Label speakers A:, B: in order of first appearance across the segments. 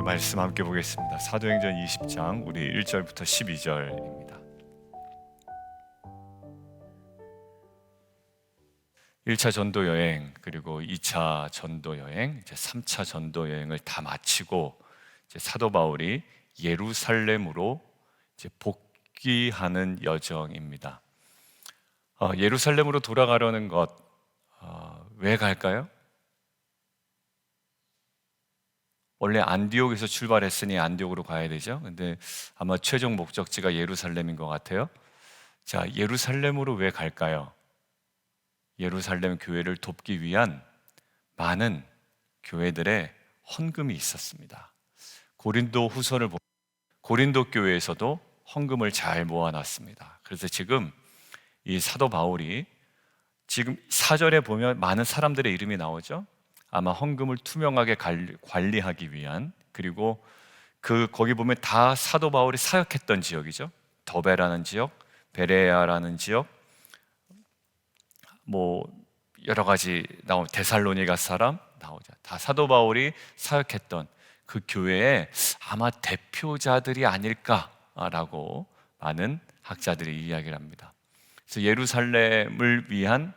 A: 말씀 함께 보겠습니다. 사도행전 20장 우리 1절부터 12절입니다. 1차 전도 여행 그리고 2차 전도 여행, 이제 3차 전도 여행을 다 마치고 이제 사도 바울이 예루살렘으로 이제 복귀하는 여정입니다. 예루살렘으로 돌아가려는 것, 왜 갈까요? 원래 안디옥에서 출발했으니 안디옥으로 가야 되죠. 근데 아마 최종 목적지가 예루살렘인 것 같아요. 자, 예루살렘으로 왜 갈까요? 예루살렘 교회를 돕기 위한 많은 교회들의 헌금이 있었습니다. 고린도 후서를 보면 고린도 교회에서도 헌금을 잘 모아놨습니다. 그래서 지금 이 사도 바울이 지금 4절에 보면 많은 사람들의 이름이 나오죠. 아마 헌금을 투명하게 관리하기 위한, 그리고 거기 보면 다 사도 바울이 사역했던 지역이죠. 더베라는 지역, 베레아라는 지역, 뭐 여러 가지 데살로니가 사람 나오죠. 다 사도 바울이 사역했던 그 교회의 아마 대표자들이 아닐까라고 많은 학자들이 이야기를 합니다. 그래서 예루살렘을 위한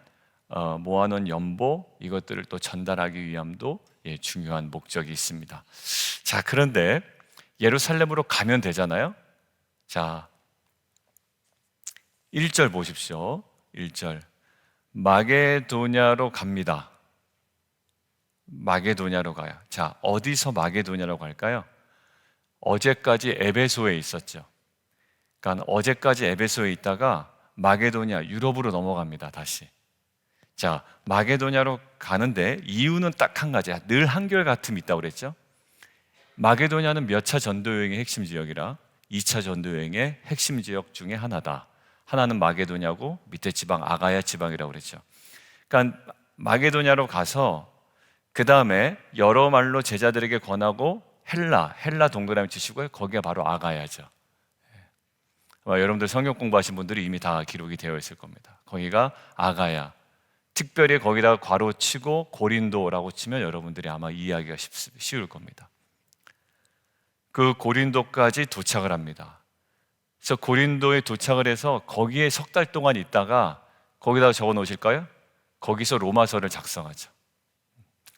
A: 모아놓은 연보, 이것들을 또 전달하기 위함도 중요한 목적이 있습니다. 자, 그런데 예루살렘으로 가면 되잖아요. 자, 1절 보십시오. 1절 마게도냐로 갑니다. 마게도냐로 가요. 자, 어디서 마게도냐로 갈까요? 어제까지 에베소에 있었죠. 그러니까 어제까지 에베소에 있다가 마게도냐, 유럽으로 넘어갑니다. 다시. 자, 마게도냐로 가는데 이유는 딱 한 가지야. 늘 한결같음이 있다고 그랬죠. 마게도냐는 몇 차 전도여행의 핵심 지역이라 2차 전도여행의 핵심 지역 중에 하나다. 하나는 마게도냐고 밑에 지방 아가야 지방이라고 그랬죠. 그러니까 마게도냐로 가서 그 다음에 여러 말로 제자들에게 권하고 헬라 동그라미 치시고요. 거기가 바로 아가야죠. 여러분들 성경 공부하신 분들이 이미 다 기록이 되어 있을 겁니다. 거기가 아가야. 특별히 거기다가 괄호 치고 고린도라고 치면 여러분들이 아마 이해하기가 쉬울 겁니다. 그 고린도까지 도착을 합니다. 그래서 고린도에 도착을 해서 거기에 석 달 동안 있다가 거기다가 적어 놓으실까요? 거기서 로마서를 작성하죠.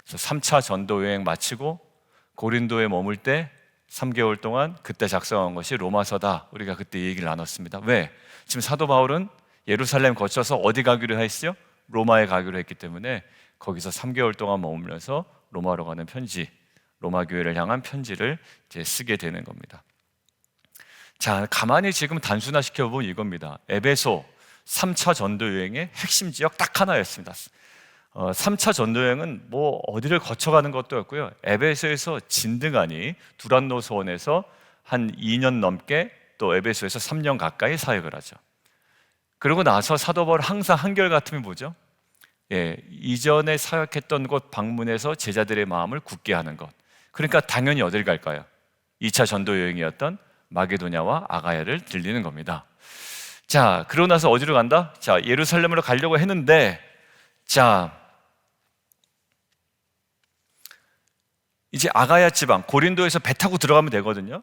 A: 그래서 3차 전도 여행 마치고 고린도에 머물 때 3개월 동안 그때 작성한 것이 로마서다. 우리가 그때 얘기를 나눴습니다. 왜? 지금 사도 바울은 예루살렘 거쳐서 어디 가기로 했어요? 로마에 가기로 했기 때문에 거기서 3개월 동안 머물면서 로마로 가는 편지, 로마 교회를 향한 편지를 이제 쓰게 되는 겁니다. 자, 가만히 지금 단순화 시켜보면 이겁니다. 에베소 3차 전도여행의 핵심 지역 딱 하나였습니다. 3차 전도여행은 뭐 어디를 거쳐가는 것도 였고요. 에베소에서 진드가니 두란노 소원에서 한 2년 넘게, 또 에베소에서 3년 가까이 사역을 하죠. 그러고 나서 사도 바울 항상 한결같음이 뭐죠? 이전에 사역했던 곳 방문해서 제자들의 마음을 굳게 하는 것. 그러니까 당연히 어딜 갈까요? 2차 전도 여행이었던 마게도냐와 아가야를 들리는 겁니다. 자, 그러고 나서 어디로 간다? 자, 예루살렘으로 가려고 했는데, 자, 이제 아가야 지방, 고린도에서 배 타고 들어가면 되거든요.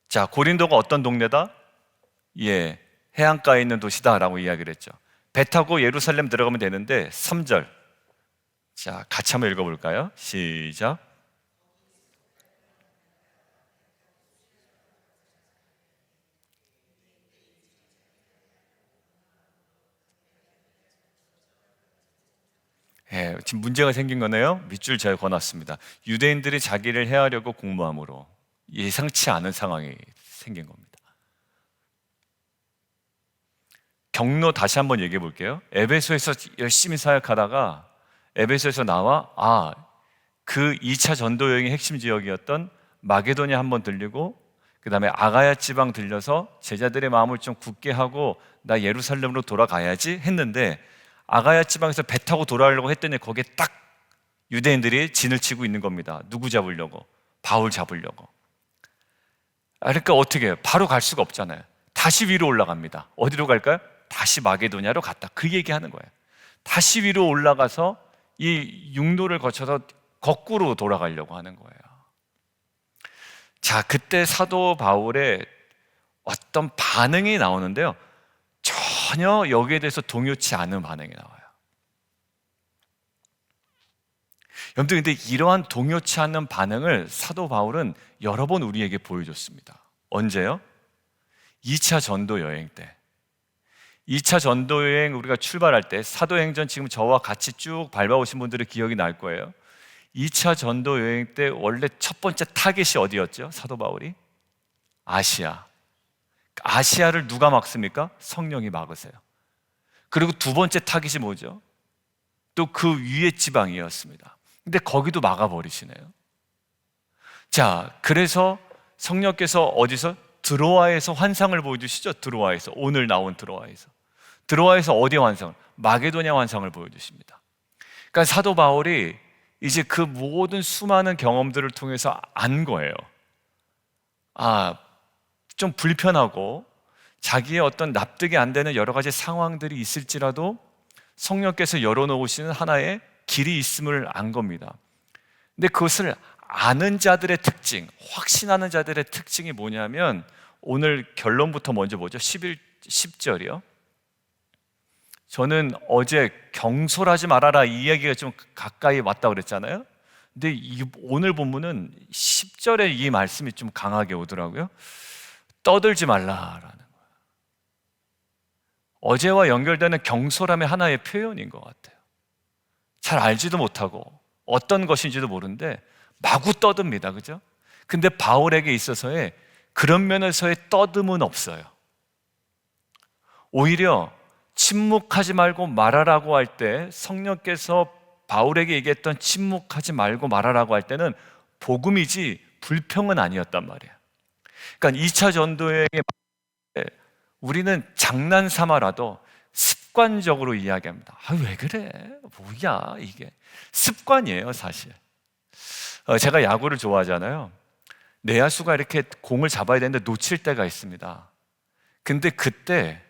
A: 자, 고린도가 어떤 동네다? 해안가에 있는 도시다라고 이야기를 했죠. 배 타고 예루살렘 들어가면 되는데 3절, 자, 같이 한번 읽어볼까요? 시작. 지금 문제가 생긴 거네요. 밑줄 제가 그어놨습니다. 유대인들이 자기를 해하려고 공모함으로 예상치 않은 상황이 생긴 겁니다. 경로 다시 한번 얘기해 볼게요. 에베소에서 열심히 사역하다가 에베소에서 나와 그 2차 전도 여행의 핵심 지역이었던 마게도냐 한번 들리고, 그 다음에 아가야 지방 들려서 제자들의 마음을 좀 굳게 하고 나 예루살렘으로 돌아가야지 했는데, 아가야 지방에서 배 타고 돌아가려고 했더니 거기에 딱 유대인들이 진을 치고 있는 겁니다. 누구 잡으려고? 바울 잡으려고. 그러니까 어떻게 해요? 바로 갈 수가 없잖아요. 다시 위로 올라갑니다. 어디로 갈까요? 다시 마게도냐로 갔다. 그 얘기하는 거예요. 다시 위로 올라가서 이 육로를 거쳐서 거꾸로 돌아가려고 하는 거예요. 자, 그때 사도 바울의 어떤 반응이 나오는데요, 전혀 여기에 대해서 동요치 않은 반응이 나와요. 여러분들, 근데 이러한 동요치 않는 반응을 사도 바울은 여러 번 우리에게 보여줬습니다. 언제요? 2차 전도 여행 때. 2차 전도 여행 우리가 출발할 때, 사도행전 지금 저와 같이 쭉 밟아오신 분들의 기억이 날 거예요. 2차 전도 여행 때 원래 첫 번째 타깃이 어디였죠? 사도 바울이? 아시아. 아시아를 누가 막습니까? 성령이 막으세요. 그리고 두 번째 타깃이 뭐죠? 또 그 위의 지방이었습니다. 근데 거기도 막아버리시네요. 자, 그래서 성령께서 어디서? 드로아에서 환상을 보여주시죠. 드로아에서, 오늘 나온 드로아에서. 드로아에서 어디의 환상을? 마게도냐 환상을 보여주십니다. 그러니까 사도 바울이 이제 그 모든 수많은 경험들을 통해서 안 거예요. 좀 불편하고 자기의 어떤 납득이 안 되는 여러 가지 상황들이 있을지라도 성령께서 열어놓으시는 하나의 길이 있음을 안 겁니다. 근데 그것을 아는 자들의 특징, 확신하는 자들의 특징이 뭐냐면, 오늘 결론부터 먼저 보죠. 10절이요. 저는 어제 경솔하지 말아라 이 이야기가 좀 가까이 왔다 그랬잖아요. 근데 오늘 본문은 10절에 이 말씀이 좀 강하게 오더라고요. 떠들지 말라라는 거예요. 어제와 연결되는 경솔함의 하나의 표현인 것 같아요. 잘 알지도 못하고 어떤 것인지도 모르는데 마구 떠듭니다. 그죠? 근데 바울에게 있어서의 그런 면에서의 떠듬은 없어요. 오히려 침묵하지 말고 말하라고 할 때, 성령께서 바울에게 얘기했던 침묵하지 말고 말하라고 할 때는 복음이지 불평은 아니었단 말이에요. 그러니까 2차 전도여행에 우리는 장난 삼아라도 습관적으로 이야기합니다. 왜 그래? 뭐야 이게? 습관이에요 사실. 제가 야구를 좋아하잖아요. 내야수가 이렇게 공을 잡아야 되는데 놓칠 때가 있습니다. 근데 그때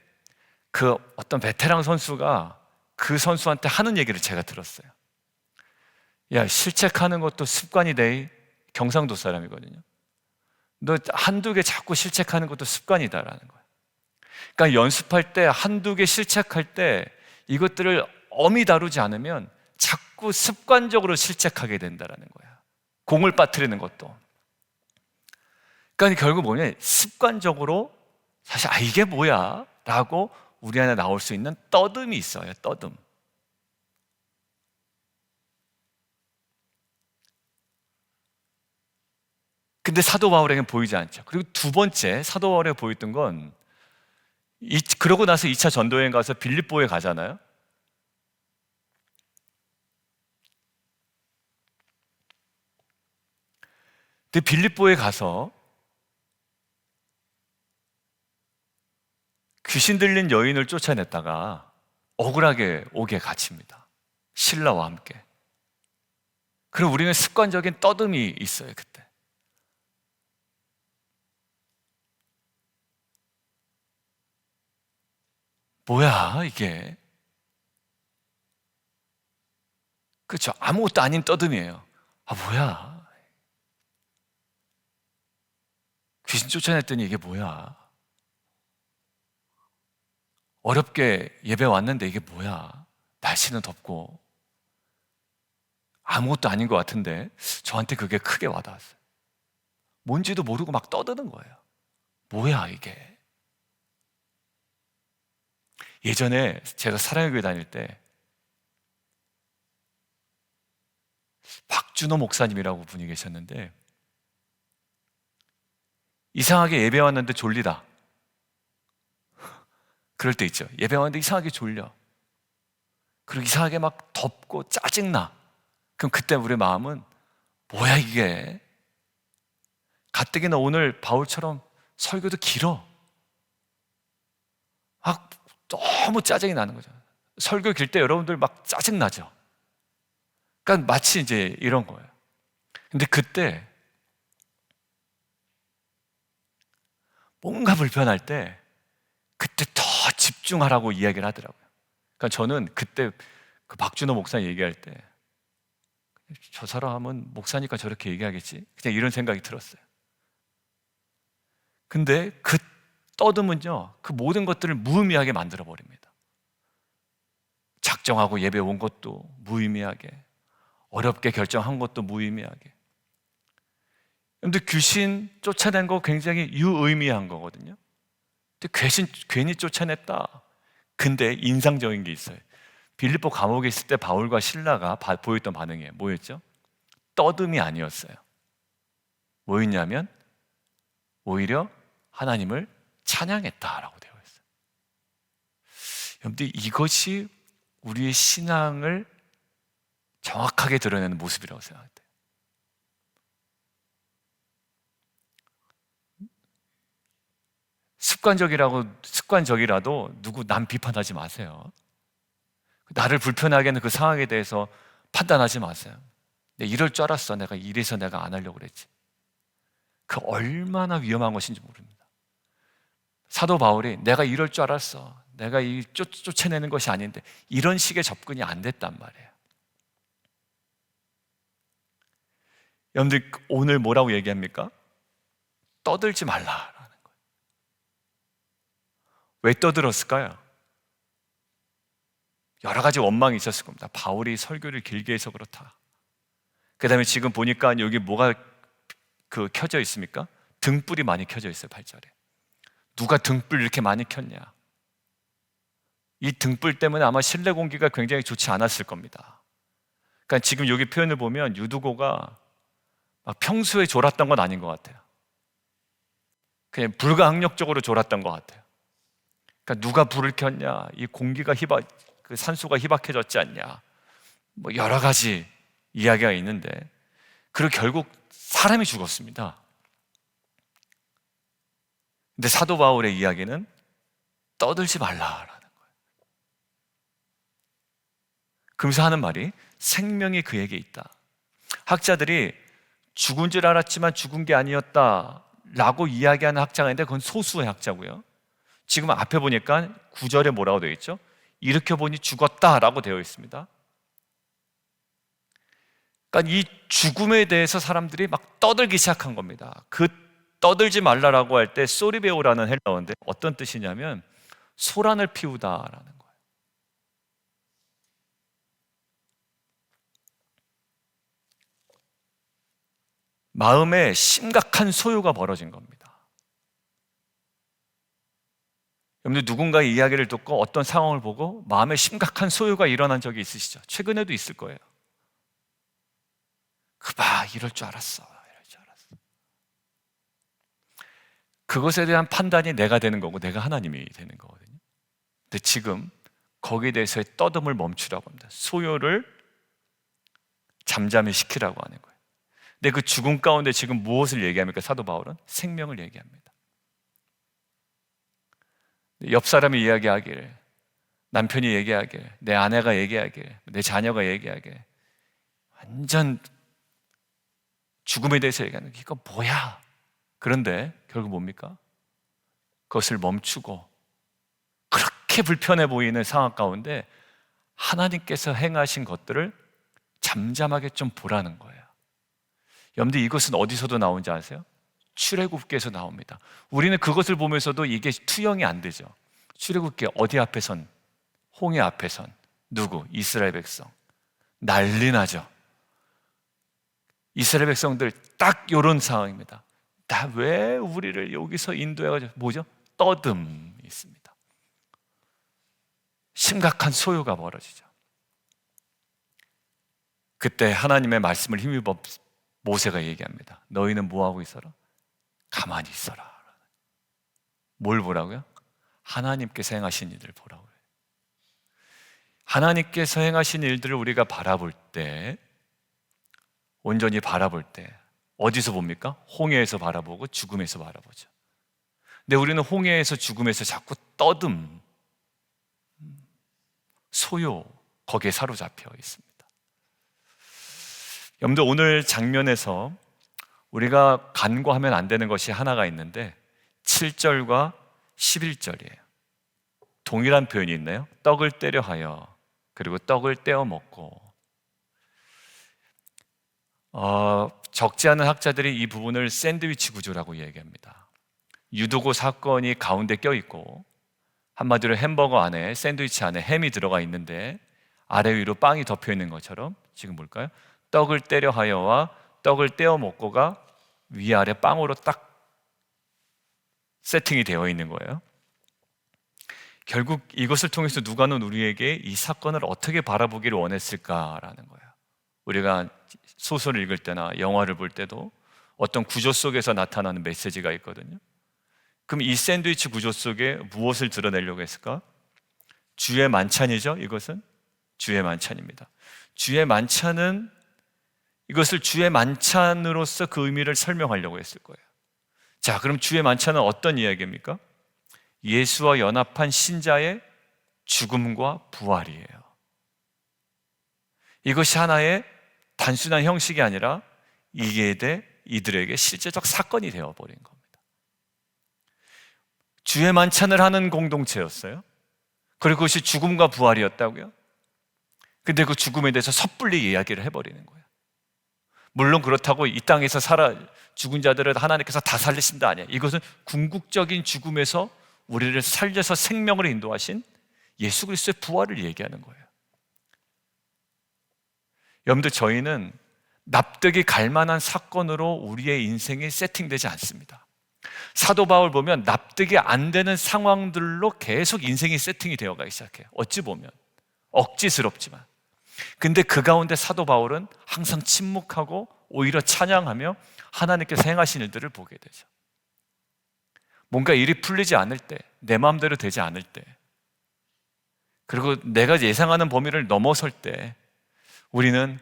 A: 그 어떤 베테랑 선수가 그 선수한테 하는 얘기를 제가 들었어요. 야, 실책하는 것도 습관이 돼. 경상도 사람이거든요. 너 한두 개 자꾸 실책하는 것도 습관이다라는 거예요. 그러니까 연습할 때 한두 개 실책할 때 이것들을 엄히 다루지 않으면 자꾸 습관적으로 실책하게 된다라는 거야. 공을 빠뜨리는 것도. 그러니까 결국 뭐냐, 습관적으로 사실 이게 뭐야? 라고 우리 안에 나올 수 있는 떠듬이 있어요. 떠듬. 근데 사도 바울에게는 보이지 않죠. 그리고 두 번째 사도 바울에게 보였던 건, 그러고 나서 2차 전도여행 가서 빌립보에 가잖아요. 근데 빌립보에 가서 귀신 들린 여인을 쫓아냈다가 억울하게 옥에 갇힙니다. 신라와 함께. 그리고 우리는 습관적인 떠듬이 있어요, 그때. 뭐야, 이게? 그렇죠. 아무것도 아닌 떠듬이에요. 뭐야? 귀신 쫓아냈더니 이게 뭐야? 어렵게 예배 왔는데 이게 뭐야? 날씨는 덥고 아무것도 아닌 것 같은데 저한테 그게 크게 와닿았어요. 뭔지도 모르고 막 떠드는 거예요. 뭐야 이게? 예전에 제가 사랑의 교회 다닐 때 박준호 목사님이라고 분이 계셨는데, 이상하게 예배 왔는데 졸리다. 그럴 때 있죠. 예배 왔는데 이상하게 졸려. 그리고 이상하게 막 덥고 짜증나. 그럼 그때 우리 마음은 뭐야 이게? 가뜩이나 오늘 바울처럼 설교도 길어. 너무 짜증이 나는 거죠. 설교 길 때 여러분들 막 짜증나죠. 그러니까 마치 이제 이런 거예요. 근데 그때 뭔가 불편할 때 그때 더 집중하라고 이야기를 하더라고요. 그러니까 저는 그때 그 박준호 목사님 얘기할 때, 저 사람은 목사니까 저렇게 얘기하겠지? 그냥 이런 생각이 들었어요. 근데 그 떠듬은요, 그 모든 것들을 무의미하게 만들어 버립니다. 작정하고 예배 온 것도 무의미하게, 어렵게 결정한 것도 무의미하게. 근데 귀신 쫓아낸 거 굉장히 유의미한 거거든요. 근데 괜히 쫓아냈다. 근데 인상적인 게 있어요. 빌립보 감옥에 있을 때 바울과 실라가 보였던 반응이에요. 뭐였죠? 떠듬이 아니었어요. 뭐였냐면 오히려 하나님을 찬양했다라고 되어 있어요. 여러분들, 이것이 우리의 신앙을 정확하게 드러내는 모습이라고 생각해요. 습관적이라도 누구 남 비판하지 마세요. 나를 불편하게 하는 그 상황에 대해서 판단하지 마세요. 이럴 줄 알았어. 내가 이래서 내가 안 하려고 그랬지. 그 얼마나 위험한 것인지 모릅니다. 사도 바울이 내가 이럴 줄 알았어. 내가 쫓아내는 것이 아닌데, 이런 식의 접근이 안 됐단 말이에요. 여러분들, 오늘 뭐라고 얘기합니까? 떠들지 말라라는 거예요. 왜 떠들었을까요? 여러 가지 원망이 있었을 겁니다. 바울이 설교를 길게 해서 그렇다. 그 다음에 지금 보니까 여기 뭐가 켜져 있습니까? 등불이 많이 켜져 있어요. 8절에. 누가 등불 이렇게 많이 켰냐? 이 등불 때문에 아마 실내 공기가 굉장히 좋지 않았을 겁니다. 그러니까 지금 여기 표현을 보면 유두고가 막 평소에 졸았던 건 아닌 것 같아요. 그냥 불가항력적으로 졸았던 것 같아요. 그러니까 누가 불을 켰냐? 이 공기가 그 산소가 희박해졌지 않냐? 뭐 여러 가지 이야기가 있는데, 그리고 결국 사람이 죽었습니다. 근데 사도 바울의 이야기는 떠들지 말라라는 거예요. 그러면서 하는 말이 생명이 그에게 있다. 학자들이 죽은 줄 알았지만 죽은 게 아니었다라고 이야기하는 학자가 있는데, 그건 소수의 학자고요. 지금 앞에 보니까 9절에 뭐라고 되어 있죠? 일으켜 보니 죽었다라고 되어 있습니다. 그러니까 이 죽음에 대해서 사람들이 막 떠들기 시작한 겁니다. 그 떠들지 말라라고 할 때 소리베오라는 헬라어인데, 어떤 뜻이냐면 소란을 피우다라는 거예요. 마음에 심각한 소요가 벌어진 겁니다. 여러분들, 누군가의 이야기를 듣고 어떤 상황을 보고 마음에 심각한 소요가 일어난 적이 있으시죠? 최근에도 있을 거예요. 그봐, 이럴 줄 알았어. 그것에 대한 판단이 내가 되는 거고, 내가 하나님이 되는 거거든요. 근데 지금 거기에 대해서의 떠듬을 멈추라고 합니다. 소요를 잠잠히 시키라고 하는 거예요. 근데 그 죽음 가운데 지금 무엇을 얘기합니까? 사도 바울은 생명을 얘기합니다. 옆 사람이 이야기하길, 남편이 얘기하길, 내 아내가 얘기하길, 내 자녀가 얘기하길, 완전 죽음에 대해서 얘기하는 게 이거 뭐야? 그런데 결국 뭡니까? 그것을 멈추고, 그렇게 불편해 보이는 상황 가운데 하나님께서 행하신 것들을 잠잠하게 좀 보라는 거예요. 여러분들, 이것은 어디서도 나온지 아세요? 출애굽기에서 나옵니다. 우리는 그것을 보면서도 이게 투영이 안 되죠. 출애굽기 어디 앞에선? 홍해 앞에선 누구? 이스라엘 백성. 난리 나죠. 이스라엘 백성들 딱 이런 상황입니다. 다 왜 우리를 여기서 인도해가지고, 뭐죠? 떠듬이 있습니다. 심각한 소요가 벌어지죠. 그때 하나님의 말씀을 힘입어 모세가 얘기합니다. 너희는 뭐하고 있어라? 가만히 있어라. 뭘 보라고요? 하나님께서 행하신 일을 보라고요. 하나님께서 행하신 일들을 우리가 바라볼 때, 온전히 바라볼 때 어디서 봅니까? 홍해에서 바라보고 죽음에서 바라보죠. 근데 우리는 홍해에서 죽음에서 자꾸 떠듬, 소요, 거기에 사로잡혀 있습니다. 여러분들, 오늘 장면에서 우리가 간과하면 안 되는 것이 하나가 있는데 7절과 11절이에요. 동일한 표현이 있네요. 떡을 떼려 하여, 그리고 떡을 떼어 먹고. 적지 않은 학자들이 이 부분을 샌드위치 구조라고 얘기합니다. 유도고 사건이 가운데 껴있고, 한마디로 햄버거 안에, 샌드위치 안에 햄이 들어가 있는데 아래 위로 빵이 덮여 있는 것처럼 지금 볼까요? 떡을 때려 하여와 떡을 떼어 먹고가 위아래 빵으로 딱 세팅이 되어 있는 거예요. 결국 이것을 통해서 누가는 우리에게 이 사건을 어떻게 바라보기를 원했을까라는 거예요. 우리가 소설을 읽을 때나 영화를 볼 때도 어떤 구조 속에서 나타나는 메시지가 있거든요. 그럼 이 샌드위치 구조 속에 무엇을 드러내려고 했을까? 주의 만찬이죠. 이것은 주의 만찬입니다. 주의 만찬은, 이것을 주의 만찬으로서 그 의미를 설명하려고 했을 거예요. 자, 그럼 주의 만찬은 어떤 이야기입니까? 예수와 연합한 신자의 죽음과 부활이에요. 이것이 하나의 단순한 형식이 아니라 이들에게 실제적 사건이 되어버린 겁니다. 주의 만찬을 하는 공동체였어요. 그리고 그것이 죽음과 부활이었다고요. 근데 그 죽음에 대해서 섣불리 이야기를 해버리는 거예요. 물론 그렇다고 이 땅에서 죽은 자들을 하나님께서 다 살리신다 아니에요. 이것은 궁극적인 죽음에서 우리를 살려서 생명을 인도하신 예수 그리스도의 부활을 얘기하는 거예요. 여러분들, 저희는 납득이 갈 만한 사건으로 우리의 인생이 세팅되지 않습니다. 사도 바울 보면 납득이 안 되는 상황들로 계속 인생이 세팅이 되어가기 시작해요. 어찌 보면 억지스럽지만. 근데 그 가운데 사도 바울은 항상 침묵하고 오히려 찬양하며 하나님께서 행하신 일들을 보게 되죠. 뭔가 일이 풀리지 않을 때, 내 마음대로 되지 않을 때, 그리고 내가 예상하는 범위를 넘어설 때 우리는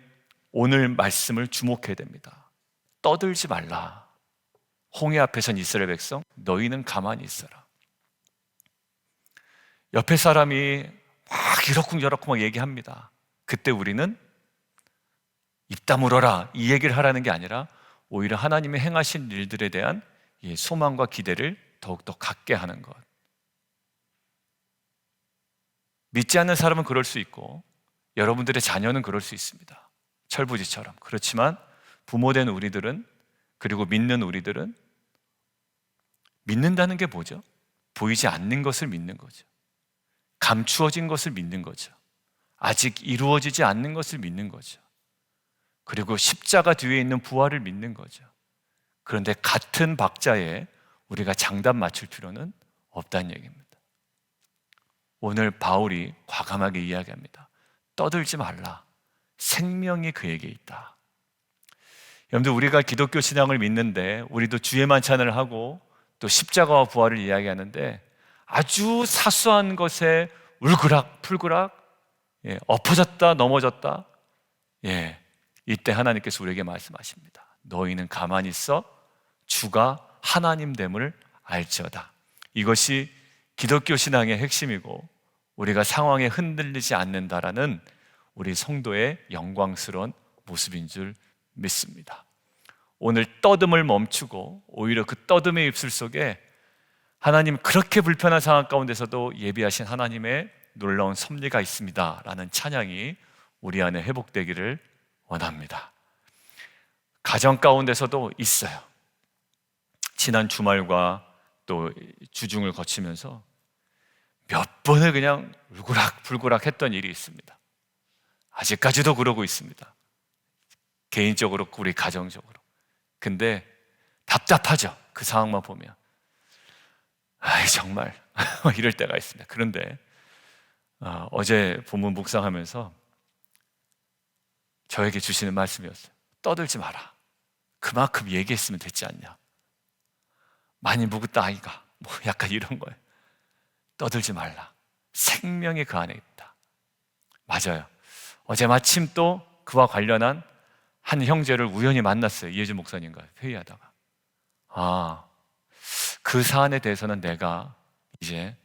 A: 오늘 말씀을 주목해야 됩니다. 떠들지 말라. 홍해 앞에 선 이스라엘 백성, 너희는 가만히 있어라. 옆에 사람이 막 이러쿵저러쿵 막 얘기합니다. 그때 우리는 입 다물어라 이 얘기를 하라는 게 아니라 오히려 하나님의 행하신 일들에 대한 소망과 기대를 더욱더 갖게 하는 것. 믿지 않는 사람은 그럴 수 있고 여러분들의 자녀는 그럴 수 있습니다. 철부지처럼. 그렇지만 부모된 우리들은, 그리고 믿는 우리들은, 믿는다는 게 뭐죠? 보이지 않는 것을 믿는 거죠. 감추어진 것을 믿는 거죠. 아직 이루어지지 않는 것을 믿는 거죠. 그리고 십자가 뒤에 있는 부활을 믿는 거죠. 그런데 같은 박자에 우리가 장단 맞출 필요는 없다는 얘기입니다. 오늘 바울이 과감하게 이야기합니다. 떠들지 말라. 생명이 그에게 있다. 여러분들, 우리가 기독교 신앙을 믿는데 우리도 주의 만찬을 하고 또 십자가와 부활을 이야기하는데 아주 사소한 것에 울그락불그락 엎어졌다 넘어졌다, 이때 하나님께서 우리에게 말씀하십니다. 너희는 가만히 있어 주가 하나님됨을 알지어다. 이것이 기독교 신앙의 핵심이고 우리가 상황에 흔들리지 않는다라는 우리 성도의 영광스러운 모습인 줄 믿습니다. 오늘 떠듬을 멈추고 오히려 그 떠듬의 입술 속에 하나님, 그렇게 불편한 상황 가운데서도 예비하신 하나님의 놀라운 섭리가 있습니다 라는 찬양이 우리 안에 회복되기를 원합니다. 가정 가운데서도 있어요. 지난 주말과 또 주중을 거치면서 몇 번을 그냥 울그락불그락 했던 일이 있습니다. 아직까지도 그러고 있습니다. 개인적으로, 우리 가정적으로. 근데 답답하죠. 그 상황만 보면. 정말 이럴 때가 있습니다. 그런데 어제 본문 묵상하면서 저에게 주시는 말씀이었어요. 떠들지 마라. 그만큼 얘기했으면 됐지 않냐. 많이 묵었다 아이가, 약간 이런 거예요. 떠들지 말라. 생명이 그 안에 있다. 맞아요. 어제 마침 또 그와 관련한 한 형제를 우연히 만났어요. 이혜준 목사님과 회의하다가. 그 사안에 대해서는 내가 이제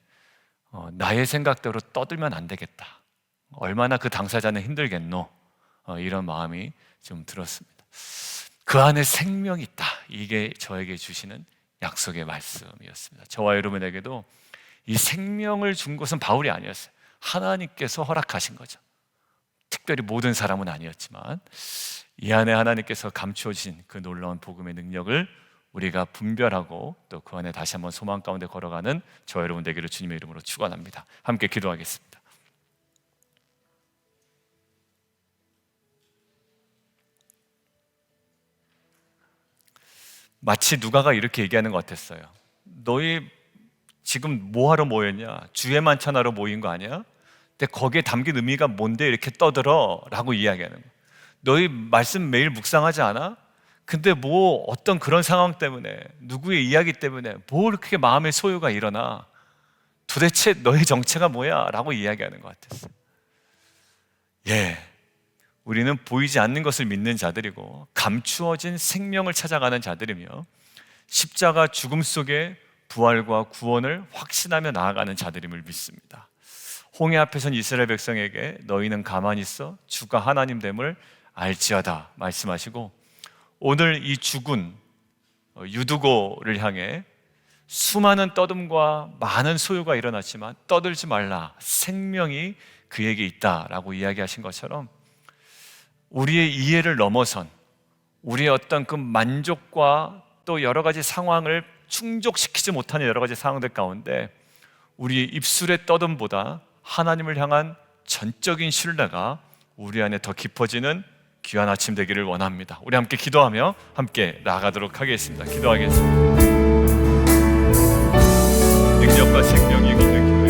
A: 나의 생각대로 떠들면 안 되겠다. 얼마나 그 당사자는 힘들겠노. 이런 마음이 좀 들었습니다. 그 안에 생명이 있다. 이게 저에게 주시는 약속의 말씀이었습니다. 저와 여러분에게도 이 생명을 준 것은 바울이 아니었어요. 하나님께서 허락하신 거죠. 특별히 모든 사람은 아니었지만 이 안에 하나님께서 감추어 주신 그 놀라운 복음의 능력을 우리가 분별하고 또 그 안에 다시 한번 소망 가운데 걸어가는 저 여러분 되기를 주님의 이름으로 축원합니다. 함께 기도하겠습니다. 마치 누가가 이렇게 얘기하는 것 같았어요. 너희 지금 뭐하러 모였냐? 주의 만찬하러 모인 거 아니야? 근데 거기에 담긴 의미가 뭔데 이렇게 떠들어? 라고 이야기하는 거예요. 너희 말씀 매일 묵상하지 않아? 근데 뭐 어떤 그런 상황 때문에, 누구의 이야기 때문에 뭐 이렇게 마음의 소요가 일어나? 도대체 너의 정체가 뭐야? 라고 이야기하는 것 같았어요. 예, 우리는 보이지 않는 것을 믿는 자들이고 감추어진 생명을 찾아가는 자들이며 십자가 죽음 속에 부활과 구원을 확신하며 나아가는 자들임을 믿습니다. 홍해 앞에선 이스라엘 백성에게 너희는 가만히 있어 주가 하나님 됨을 알지어다 말씀하시고, 오늘 이 죽은 유두고를 향해 수많은 떠듦과 많은 소요가 일어났지만 떠들지 말라, 생명이 그에게 있다라고 이야기하신 것처럼 우리의 이해를 넘어선 우리의 어떤 그 만족과 또 여러 가지 상황을 충족시키지 못하는 여러 가지 상황들 가운데 우리의 입술의 떠듦보다 하나님을 향한 전적인 신뢰가 우리 안에 더 깊어지는 귀한 아침 되기를 원합니다. 우리 함께 기도하며 함께 나아가도록 하겠습니다. 기도하겠습니다. 능력과 생명이 있는 교회